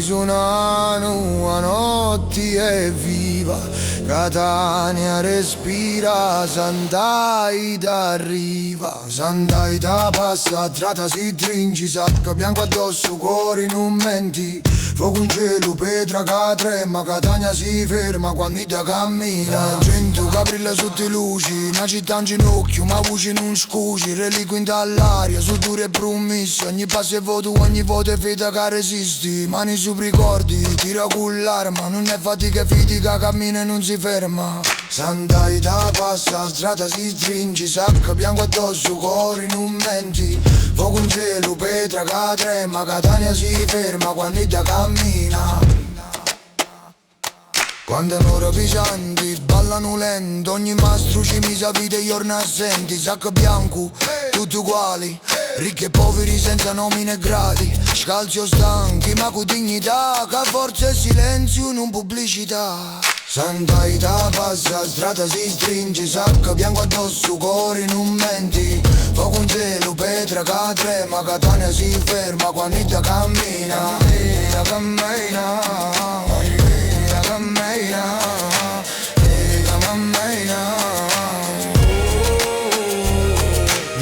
su una nuova notte è viva, Catania respira, Sant'Aida arriva, Sant'Aida passa, trata si trinci, sacca bianco addosso, cuore non menti, fuoco in cielo, Petra che trema, Catania si ferma quando ida cammina, gente che brilla sotto le luci, una città in ginocchio, ma voce non scusi, reliquia all'aria, su dure e promesso, ogni passo è ogni voto è fede che resisti, mani su ricordi, tira con l'arma, non è fatica fitica, cammina e non si ferma. Sant'Aida passa, strada si stringe, sacca bianco addosso, cuore non menti, fuoco in cielo, Petra che trema, Catania si ferma quando ida cammina. Quando un'ora pesanti, ballano lento, ogni mastro ci misa vita e giorni assenti, sacco bianco, tutti uguali, ricchi e poveri senza nomine e gradi, scalzi o stanchi ma con dignità, che forza e silenzio non pubblicità. Sant'Aida passa, strada si stringe, sacco bianco addosso, cuore non menti, fuoco in cielo, Petra che trema, Catania si ferma quando ida cammina, cammina, cammina,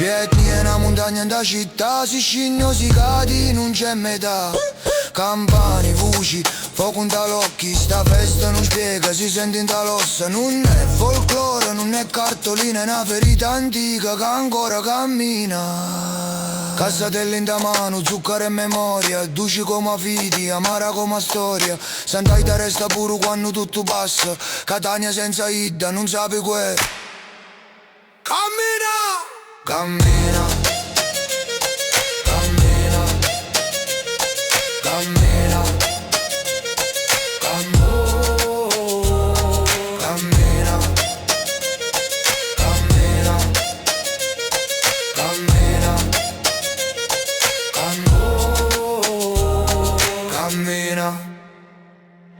Vietni è una montagna da città, si scinno, si cadi, non c'è metà. Campani, voci, fuoco in talocchi, sta festa non spiega, si sente in tal'ossa. Non è folklore, non è cartolina, è una ferita antica che ancora cammina. Cassatelle in da mano, zucchero e memoria, duci come fidi, amara come storia. Sant'Aida resta pure quando tutto passa, Catania senza Ida, non sape que. Cammina! Cammina